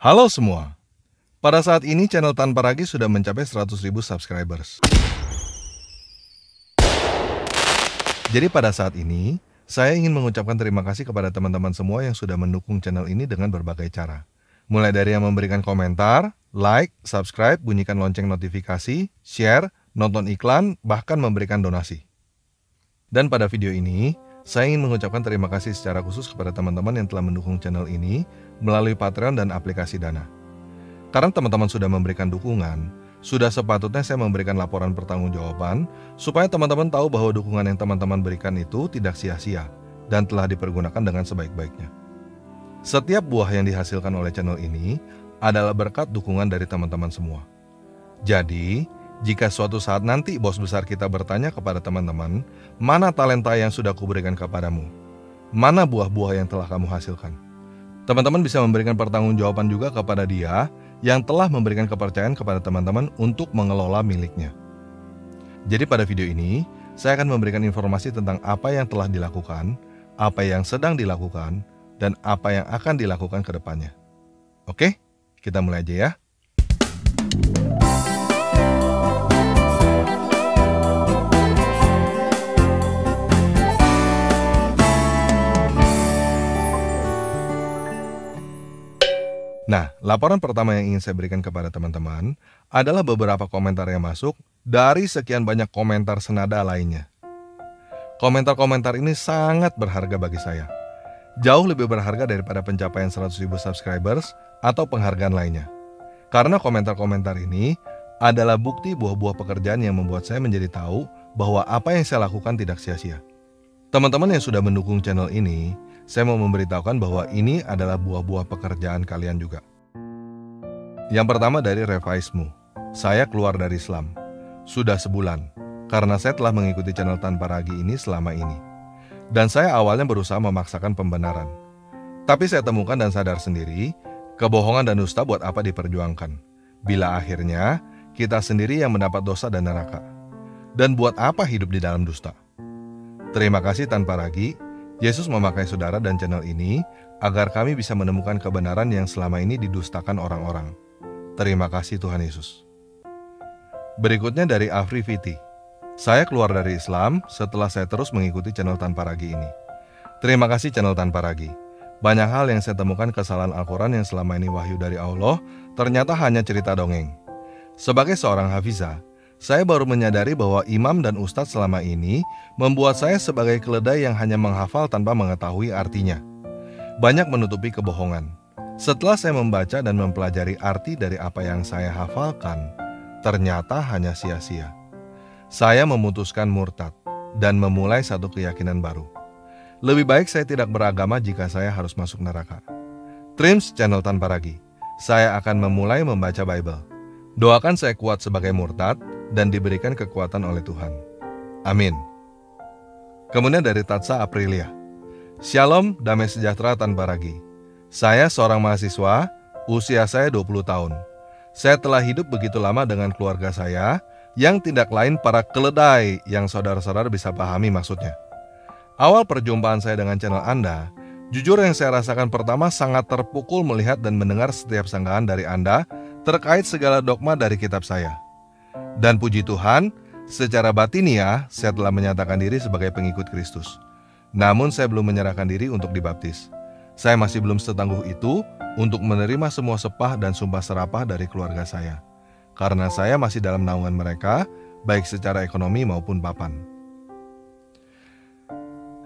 Halo semua, pada saat ini channel Tanpa Ragi sudah mencapai 100.000 subscribers. Jadi pada saat ini, saya ingin mengucapkan terima kasih kepada teman-teman semua yang sudah mendukung channel ini dengan berbagai cara. Mulai dari yang memberikan komentar, like, subscribe, bunyikan lonceng notifikasi, share, nonton iklan, bahkan memberikan donasi. Dan pada video ini, saya ingin mengucapkan terima kasih secara khusus kepada teman-teman yang telah mendukung channel ini melalui Patreon dan aplikasi Dana. Karena teman-teman sudah memberikan dukungan, sudah sepatutnya saya memberikan laporan pertanggungjawaban supaya teman-teman tahu bahwa dukungan yang teman-teman berikan itu tidak sia-sia dan telah dipergunakan dengan sebaik-baiknya. Setiap buah yang dihasilkan oleh channel ini adalah berkat dukungan dari teman-teman semua. Jadi, jika suatu saat nanti bos besar kita bertanya kepada teman-teman, mana talenta yang sudah kuberikan kepadamu? Mana buah-buah yang telah kamu hasilkan? Teman-teman bisa memberikan pertanggungjawaban juga kepada dia yang telah memberikan kepercayaan kepada teman-teman untuk mengelola miliknya. Jadi pada video ini, saya akan memberikan informasi tentang apa yang telah dilakukan, apa yang sedang dilakukan, dan apa yang akan dilakukan ke depannya. Oke, kita mulai aja ya. Nah, laporan pertama yang ingin saya berikan kepada teman-teman adalah beberapa komentar yang masuk dari sekian banyak komentar senada lainnya. Komentar-komentar ini sangat berharga bagi saya. Jauh lebih berharga daripada pencapaian 100.000 subscribers atau penghargaan lainnya. Karena komentar-komentar ini adalah bukti buah-buah pekerjaan yang membuat saya menjadi tahu bahwa apa yang saya lakukan tidak sia-sia. Teman-teman yang sudah mendukung channel ini, saya mau memberitahukan bahwa ini adalah buah-buah pekerjaan kalian juga. Yang pertama dari Revaismu. Saya keluar dari Islam. Sudah sebulan, karena saya telah mengikuti channel Tanpa Ragi ini selama ini. Dan saya awalnya berusaha memaksakan pembenaran. Tapi saya temukan dan sadar sendiri, kebohongan dan dusta buat apa diperjuangkan. Bila akhirnya, kita sendiri yang mendapat dosa dan neraka. Dan buat apa hidup di dalam dusta? Terima kasih Tanpa Ragi, Yesus memakai saudara dan channel ini agar kami bisa menemukan kebenaran yang selama ini didustakan orang-orang. Terima kasih Tuhan Yesus. Berikutnya dari Afri Fiti. Saya keluar dari Islam setelah saya terus mengikuti channel Tanpa Ragi ini. Terima kasih channel Tanpa Ragi. Banyak hal yang saya temukan kesalahan Al-Quran yang selama ini wahyu dari Allah ternyata hanya cerita dongeng. Sebagai seorang hafizah, saya baru menyadari bahwa imam dan ustadz selama ini membuat saya sebagai keledai yang hanya menghafal tanpa mengetahui artinya. Banyak menutupi kebohongan. Setelah saya membaca dan mempelajari arti dari apa yang saya hafalkan, ternyata hanya sia-sia. Saya memutuskan murtad dan memulai satu keyakinan baru. Lebih baik saya tidak beragama jika saya harus masuk neraka. Trims channel Tanpa Ragi. Saya akan memulai membaca Bible. Doakan saya kuat sebagai murtad dan diberikan kekuatan oleh Tuhan. Amin. Kemudian dari Tatsa Aprilia. Shalom, damai sejahtera Tanpa Ragi. Saya seorang mahasiswa, usia saya 20 tahun. Saya telah hidup begitu lama dengan keluarga saya, yang tidak lain para keledai yang saudara-saudara bisa pahami maksudnya. Awal perjumpaan saya dengan channel Anda, jujur yang saya rasakan pertama sangat terpukul melihat dan mendengar setiap sanggahan dari Anda terkait segala dogma dari kitab saya. Dan puji Tuhan, secara batiniah saya telah menyatakan diri sebagai pengikut Kristus. Namun saya belum menyerahkan diri untuk dibaptis. Saya masih belum setangguh itu untuk menerima semua sepah dan sumpah serapah dari keluarga saya. Karena saya masih dalam naungan mereka, baik secara ekonomi maupun papan.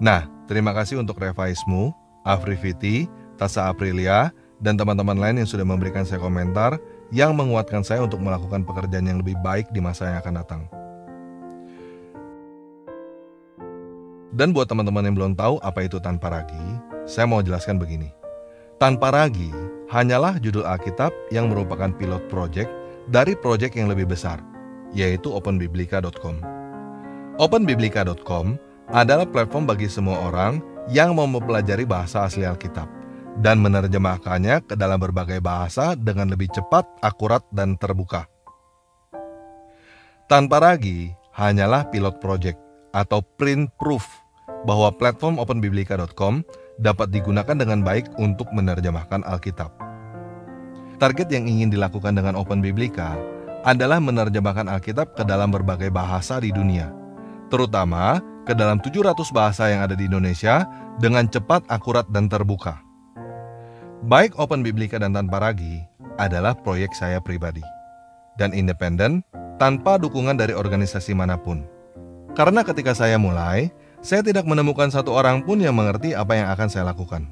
Nah, terima kasih untuk Revaismu, Afri Fiti, Tasa Aprilia, dan teman-teman lain yang sudah memberikan saya komentar yang menguatkan saya untuk melakukan pekerjaan yang lebih baik di masa yang akan datang. Dan buat teman-teman yang belum tahu apa itu Tanpa Ragi, saya mau jelaskan begini. Tanpa Ragi hanyalah judul Alkitab yang merupakan pilot project dari project yang lebih besar, yaitu openbiblika.com. Openbiblika.com adalah platform bagi semua orang yang mau mempelajari bahasa asli Alkitab dan menerjemahkannya ke dalam berbagai bahasa dengan lebih cepat, akurat, dan terbuka. Tanpa Ragi hanyalah pilot project atau print proof bahwa platform openbiblika.com dapat digunakan dengan baik untuk menerjemahkan Alkitab. Target yang ingin dilakukan dengan Open Biblika adalah menerjemahkan Alkitab ke dalam berbagai bahasa di dunia, terutama ke dalam 700 bahasa yang ada di Indonesia dengan cepat, akurat, dan terbuka. Baik Open Biblika dan Tanpa Ragi adalah proyek saya pribadi dan independen tanpa dukungan dari organisasi manapun. Karena ketika saya mulai, saya tidak menemukan satu orang pun yang mengerti apa yang akan saya lakukan.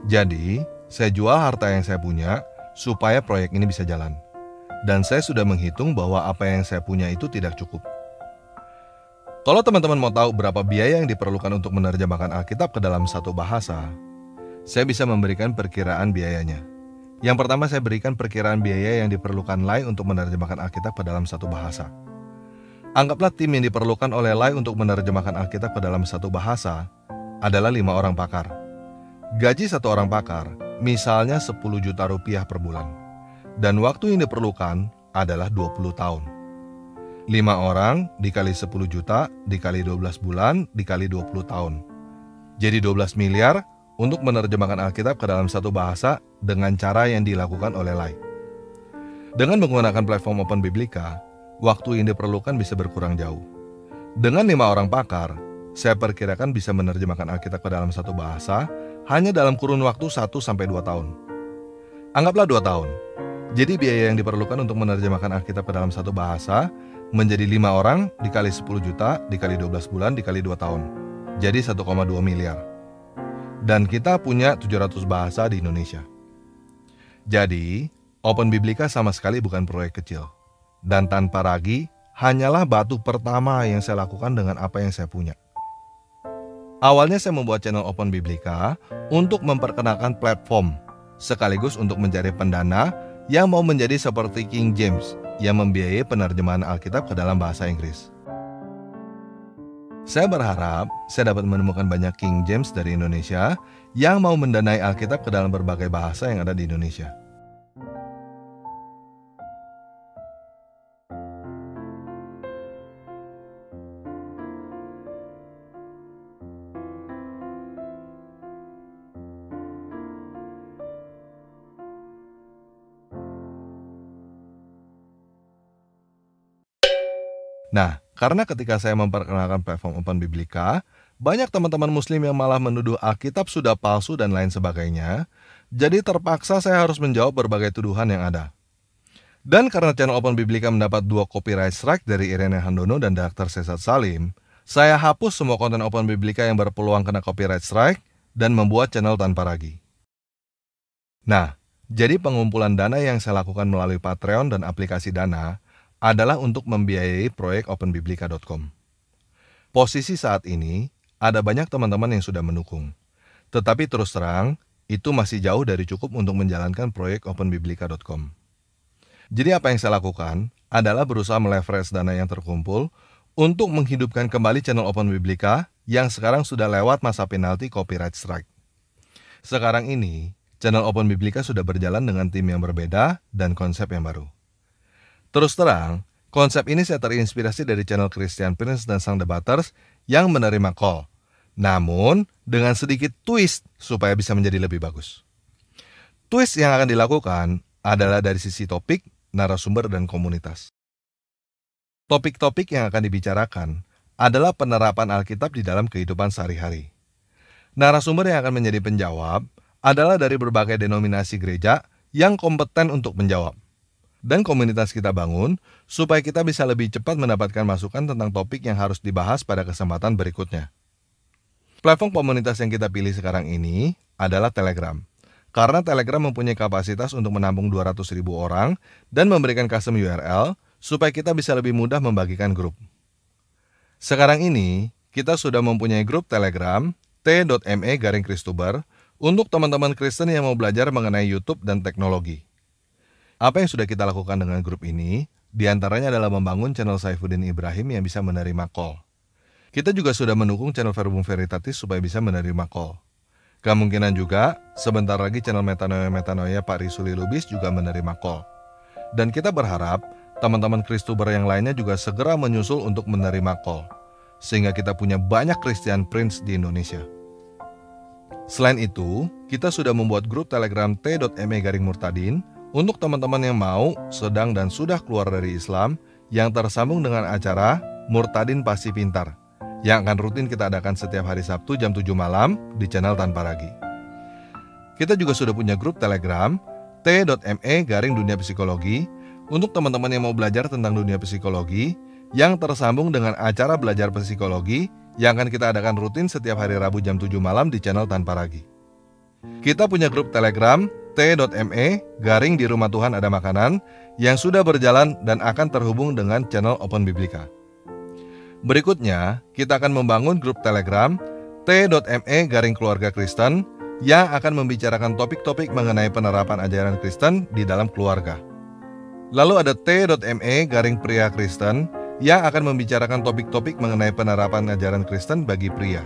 Jadi, saya jual harta yang saya punya supaya proyek ini bisa jalan. Dan saya sudah menghitung bahwa apa yang saya punya itu tidak cukup. Kalau teman-teman mau tahu berapa biaya yang diperlukan untuk menerjemahkan Alkitab ke dalam satu bahasa, saya bisa memberikan perkiraan biayanya. Yang pertama, saya berikan perkiraan biaya yang diperlukan Lai untuk menerjemahkan Alkitab ke dalam satu bahasa. Anggaplah tim yang diperlukan oleh Lai untuk menerjemahkan Alkitab ke dalam satu bahasa adalah 5 orang pakar. Gaji satu orang pakar misalnya 10 juta rupiah per bulan. Dan waktu yang diperlukan adalah 20 tahun. 5 orang dikali 10 juta dikali 12 bulan dikali 20 tahun. Jadi 12 miliar untuk menerjemahkan Alkitab ke dalam satu bahasa dengan cara yang dilakukan oleh Lai. Dengan menggunakan platform Open Biblika, waktu yang diperlukan bisa berkurang jauh. Dengan 5 orang pakar, saya perkirakan bisa menerjemahkan Alkitab ke dalam satu bahasa hanya dalam kurun waktu 1-2 tahun. Anggaplah 2 tahun. Jadi biaya yang diperlukan untuk menerjemahkan Alkitab ke dalam satu bahasa menjadi 5 orang dikali 10 juta dikali 12 bulan dikali 2 tahun. Jadi 1,2 miliar. Dan kita punya 700 bahasa di Indonesia. Jadi, Open Biblika sama sekali bukan proyek kecil. Dan Tanpa Ragi hanyalah batu pertama yang saya lakukan dengan apa yang saya punya. Awalnya saya membuat channel Open Biblika untuk memperkenalkan platform, sekaligus untuk mencari pendana yang mau menjadi seperti King James yang membiayai penerjemahan Alkitab ke dalam bahasa Inggris. Saya berharap saya dapat menemukan banyak King James dari Indonesia yang mau mendanai Alkitab ke dalam berbagai bahasa yang ada di Indonesia. Nah, karena ketika saya memperkenalkan platform Open Biblika, banyak teman-teman muslim yang malah menuduh Alkitab sudah palsu dan lain sebagainya, jadi terpaksa saya harus menjawab berbagai tuduhan yang ada. Dan karena channel Open Biblika mendapat 2 copyright strike dari Irene Handono dan Dr. Sesat Salim, saya hapus semua konten Open Biblika yang berpeluang kena copyright strike dan membuat channel Tanpa Ragi. Nah, jadi pengumpulan dana yang saya lakukan melalui Patreon dan aplikasi Dana adalah untuk membiayai proyek openbiblika.com. Posisi saat ini, ada banyak teman-teman yang sudah mendukung. Tetapi terus terang, itu masih jauh dari cukup untuk menjalankan proyek openbiblika.com. Jadi apa yang saya lakukan adalah berusaha meleverage dana yang terkumpul untuk menghidupkan kembali channel Open Biblika yang sekarang sudah lewat masa penalti copyright strike. Sekarang ini, channel Open Biblika sudah berjalan dengan tim yang berbeda dan konsep yang baru. Terus terang, konsep ini saya terinspirasi dari channel Christian Prince dan Sang Debaters yang menerima call. Namun, dengan sedikit twist supaya bisa menjadi lebih bagus. Twist yang akan dilakukan adalah dari sisi topik, narasumber, dan komunitas. Topik-topik yang akan dibicarakan adalah penerapan Alkitab di dalam kehidupan sehari-hari. Narasumber yang akan menjadi penjawab adalah dari berbagai denominasi gereja yang kompeten untuk menjawab. Dan komunitas kita bangun supaya kita bisa lebih cepat mendapatkan masukan tentang topik yang harus dibahas pada kesempatan berikutnya. Platform komunitas yang kita pilih sekarang ini adalah Telegram. Karena Telegram mempunyai kapasitas untuk menampung 200.000 orang dan memberikan custom URL supaya kita bisa lebih mudah membagikan grup. Sekarang ini, kita sudah mempunyai grup Telegram t.me/Kristuber untuk teman-teman Kristen yang mau belajar mengenai YouTube dan teknologi. Apa yang sudah kita lakukan dengan grup ini, diantaranya adalah membangun channel Saifuddin Ibrahim yang bisa menerima call. Kita juga sudah mendukung channel Verbum Veritatis supaya bisa menerima call. Kemungkinan juga, sebentar lagi channel Metanoia Pak Risuli Lubis juga menerima call. Dan kita berharap, teman-teman Kristuber yang lainnya juga segera menyusul untuk menerima call. Sehingga kita punya banyak Christian Prince di Indonesia. Selain itu, kita sudah membuat grup Telegram t.me/murtadin untuk teman-teman yang mau, sedang dan sudah keluar dari Islam yang tersambung dengan acara Murtadin Pasti Pintar yang akan rutin kita adakan setiap hari Sabtu jam 7 malam di channel Tanpa Ragi. Kita juga sudah punya grup Telegram t.me/dunia psikologi untuk teman-teman yang mau belajar tentang dunia psikologi yang tersambung dengan acara belajar psikologi yang akan kita adakan rutin setiap hari Rabu jam 7 malam di channel Tanpa Ragi. Kita punya grup Telegram t.me/di rumah Tuhan ada makanan yang sudah berjalan dan akan terhubung dengan channel Open Biblika. Berikutnya, kita akan membangun grup Telegram t.me/keluarga Kristen yang akan membicarakan topik-topik mengenai penerapan ajaran Kristen di dalam keluarga. Lalu ada t.me/pria Kristen yang akan membicarakan topik-topik mengenai penerapan ajaran Kristen bagi pria.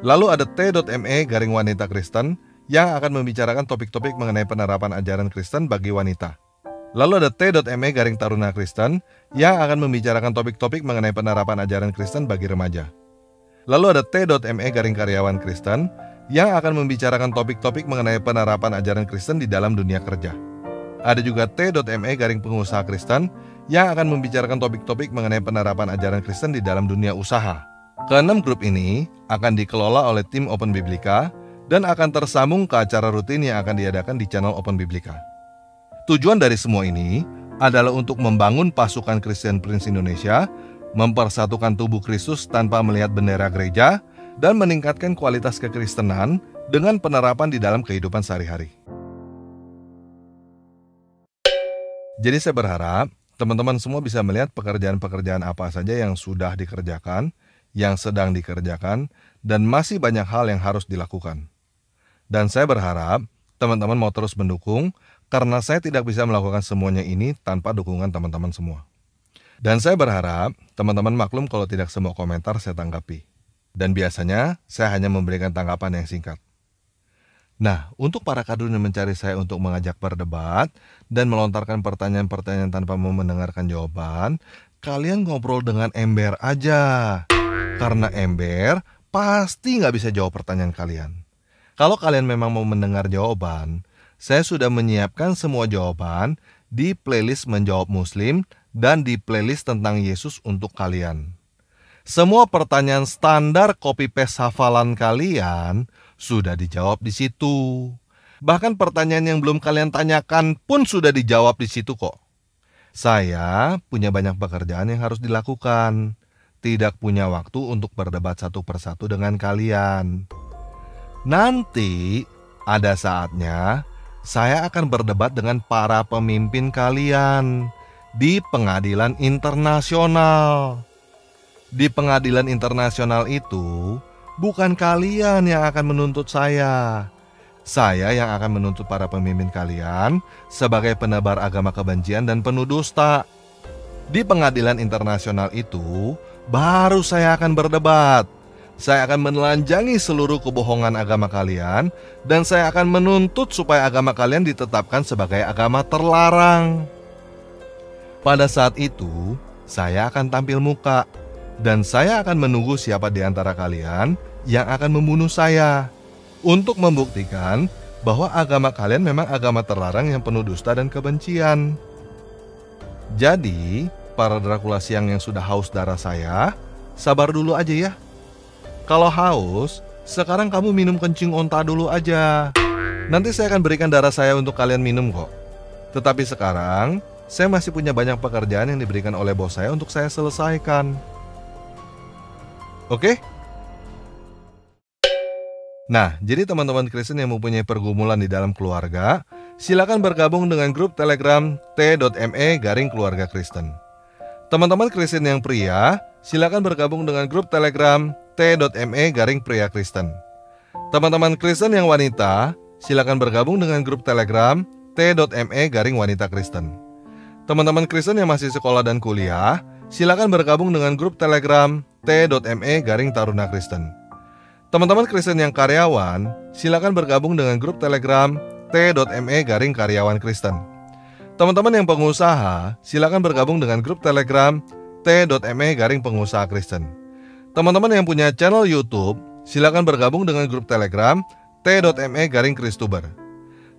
Lalu ada t.me/wanita Kristen yang akan membicarakan topik-topik mengenai penerapan ajaran Kristen bagi wanita. Lalu ada t.me/taruna Kristen yang akan membicarakan topik-topik mengenai penerapan ajaran Kristen bagi remaja. Lalu ada t.me/karyawan Kristen yang akan membicarakan topik-topik mengenai penerapan ajaran Kristen di dalam dunia kerja. Ada juga t.me/pengusaha Kristen yang akan membicarakan topik-topik mengenai penerapan ajaran Kristen di dalam dunia usaha. Keenam grup ini akan dikelola oleh tim Open Biblika dan akan tersambung ke acara rutin yang akan diadakan di channel Open Biblika. Tujuan dari semua ini adalah untuk membangun pasukan Christian Prince Indonesia, mempersatukan tubuh Kristus tanpa melihat bendera gereja, dan meningkatkan kualitas kekristenan dengan penerapan di dalam kehidupan sehari-hari. Jadi saya berharap teman-teman semua bisa melihat pekerjaan-pekerjaan apa saja yang sudah dikerjakan, yang sedang dikerjakan, dan masih banyak hal yang harus dilakukan. Dan saya berharap teman-teman mau terus mendukung, karena saya tidak bisa melakukan semuanya ini tanpa dukungan teman-teman semua. Dan saya berharap teman-teman maklum kalau tidak semua komentar saya tanggapi. Dan biasanya saya hanya memberikan tanggapan yang singkat. Nah, untuk para kadun yang mencari saya untuk mengajak berdebat dan melontarkan pertanyaan-pertanyaan tanpa mau mendengarkan jawaban, kalian ngobrol dengan ember aja. Karena ember pasti nggak bisa jawab pertanyaan kalian. Kalau kalian memang mau mendengar jawaban, saya sudah menyiapkan semua jawaban di playlist Menjawab Muslim dan di playlist tentang Yesus untuk kalian. Semua pertanyaan standar copy-paste hafalan kalian sudah dijawab di situ. Bahkan pertanyaan yang belum kalian tanyakan pun sudah dijawab di situ kok. Saya punya banyak pekerjaan yang harus dilakukan. Tidak punya waktu untuk berdebat satu persatu dengan kalian. Nanti ada saatnya saya akan berdebat dengan para pemimpin kalian di pengadilan internasional. Di pengadilan internasional itu, bukan kalian yang akan menuntut saya. Saya yang akan menuntut para pemimpin kalian sebagai penebar agama kebencian dan penuh dusta. Di pengadilan internasional itu, baru saya akan berdebat. Saya akan menelanjangi seluruh kebohongan agama kalian, dan saya akan menuntut supaya agama kalian ditetapkan sebagai agama terlarang. Pada saat itu, saya akan tampil muka. Dan saya akan menunggu siapa di antara kalian yang akan membunuh saya untuk membuktikan bahwa agama kalian memang agama terlarang yang penuh dusta dan kebencian. Jadi, para Dracula siang yang sudah haus darah saya, sabar dulu aja ya. Kalau haus, sekarang kamu minum kencing onta dulu aja. Nanti saya akan berikan darah saya untuk kalian minum kok. Tetapi sekarang, saya masih punya banyak pekerjaan yang diberikan oleh bos saya untuk saya selesaikan. Oke? Nah, jadi teman-teman Kristen yang mempunyai pergumulan di dalam keluarga, silakan bergabung dengan grup Telegram t.me/keluarga Kristen. Teman-teman Kristen yang pria, silakan bergabung dengan grup Telegram t.me/pria Kristen. Teman-teman Kristen yang wanita, silakan bergabung dengan grup Telegram t.me/wanita Kristen. Teman-teman Kristen yang masih sekolah dan kuliah, silakan bergabung dengan grup Telegram t.me/taruna Kristen. Teman-teman Kristen yang karyawan, silakan bergabung dengan grup Telegram t.me/karyawan Kristen. Teman-teman yang pengusaha, silakan bergabung dengan grup Telegram t.me/pengusaha Kristen. Teman-teman yang punya channel YouTube, silakan bergabung dengan grup Telegram t.me/Kristuber.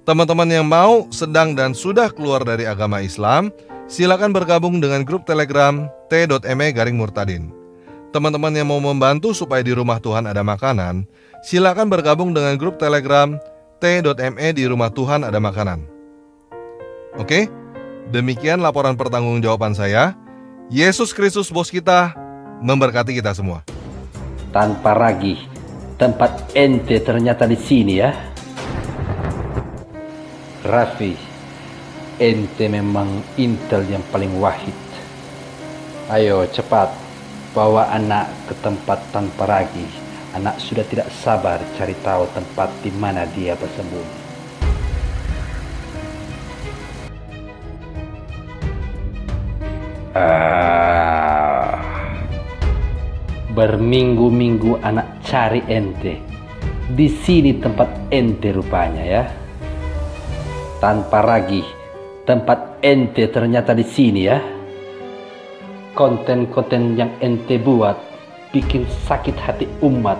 Teman-teman yang mau, sedang, dan sudah keluar dari agama Islam, silakan bergabung dengan grup Telegram t.me/Murtadin. Teman-teman yang mau membantu supaya di rumah Tuhan ada makanan, silakan bergabung dengan grup Telegram t.me di rumah Tuhan ada makanan. Oke, demikian laporan pertanggungjawaban saya. Yesus Kristus bos kita, memberkati kita semua. Tanpa ragu, tempat ente ternyata di sini ya. Raffi, ente memang intel yang paling wahid. Ayo cepat, bawa anak ke tempat tanpa ragu. Anak sudah tidak sabar cari tahu tempat di mana dia bersembunyi. Berminggu-minggu anak cari ente. Di sini tempat ente rupanya ya. Tanpa ragu, tempat ente ternyata di sini ya. Konten-konten yang ente buat bikin sakit hati umat.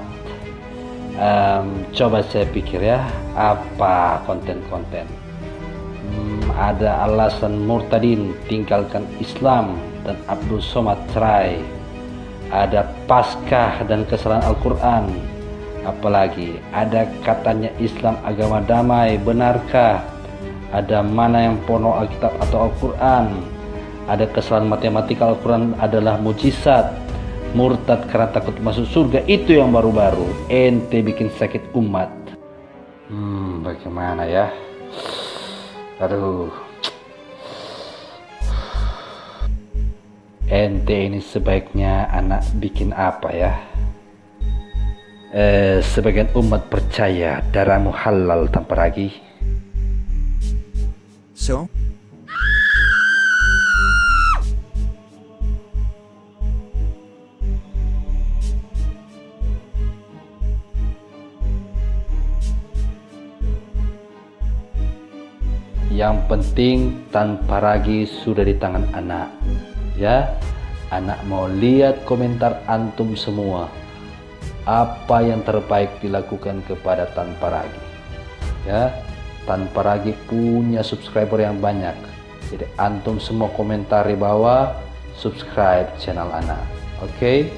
Coba saya pikir ya, apa konten-konten? Ada alasan Murtadin tinggalkan Islam dan Abdul Somad cerai. Ada Paskah dan kesalahan Al-Quran. Apalagi ada katanya Islam agama damai, benarkah? Ada mana yang porno Alkitab atau Al-Quran? Ada kesalahan matematika Al-Quran adalah mujizat. Murtad karena takut masuk surga. Itu yang baru-baru. Ente bikin sakit umat. Bagaimana ya? Aduh. Ente ini sebaiknya anak bikin apa ya? Sebagian umat percaya darahmu halal tanpa ragu. So? Yang penting tanpa ragu sudah di tangan anak. Ya, anak mau lihat komentar antum semua. Apa yang terbaik dilakukan kepada tanpa ragu. Ya. Tanpa ragu punya subscriber yang banyak. Jadi antum semua komentar di bawah, subscribe channel anak. Oke?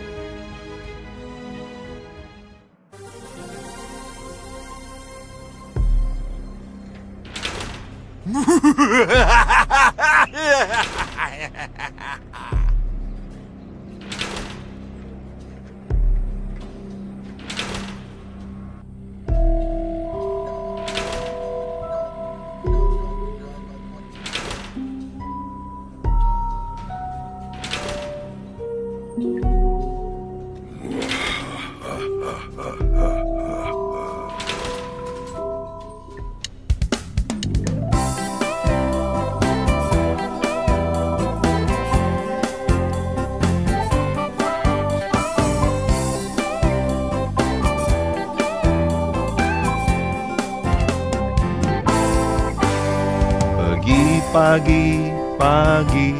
Pagi-pagi,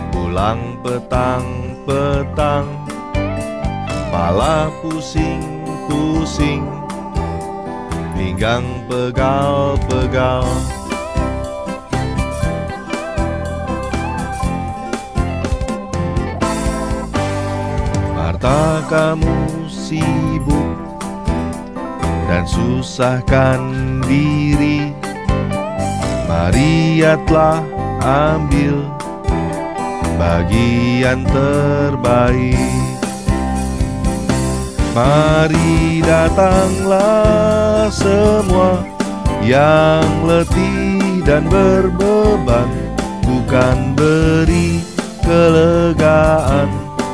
pulang petang-petang, kepala pusing-pusing, pinggang pegal-pegal. Marta kamu sibuk dan susahkan diri. Mari telah ambil bagian terbaik. Mari datanglah semua yang letih dan berbeban, bukan beri kelegaan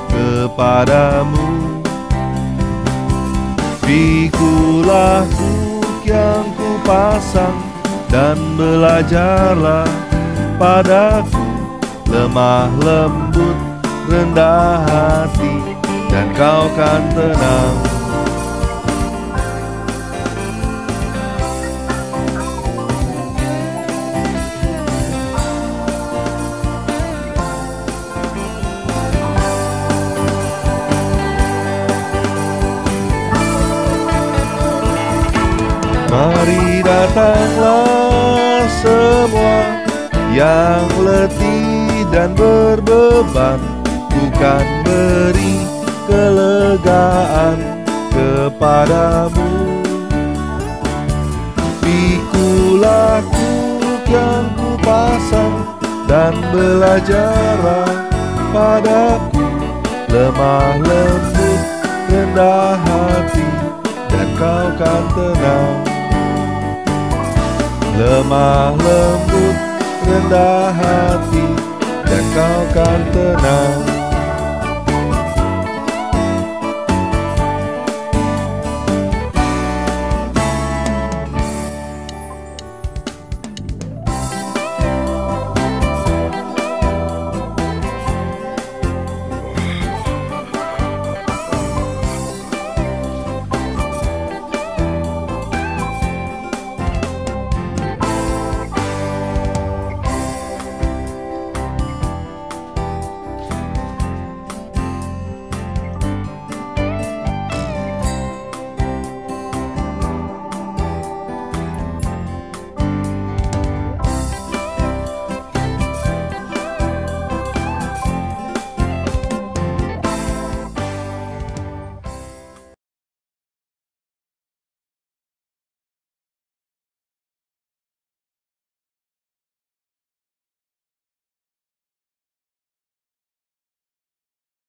kepadamu. Pikulah hook yang kupasang dan belajarlah padaku, lemah lembut, rendah hati, dan kau kan tenang. datanglah semua yang letih dan berbeban, bukan beri kelegaan kepadamu. Pikulah kuk yang kupasang dan belajarlah padaku, lemah lembut, rendah hati, dan kau kan tenang. Lemah lembut, rendah hati, dan kau kan tenang.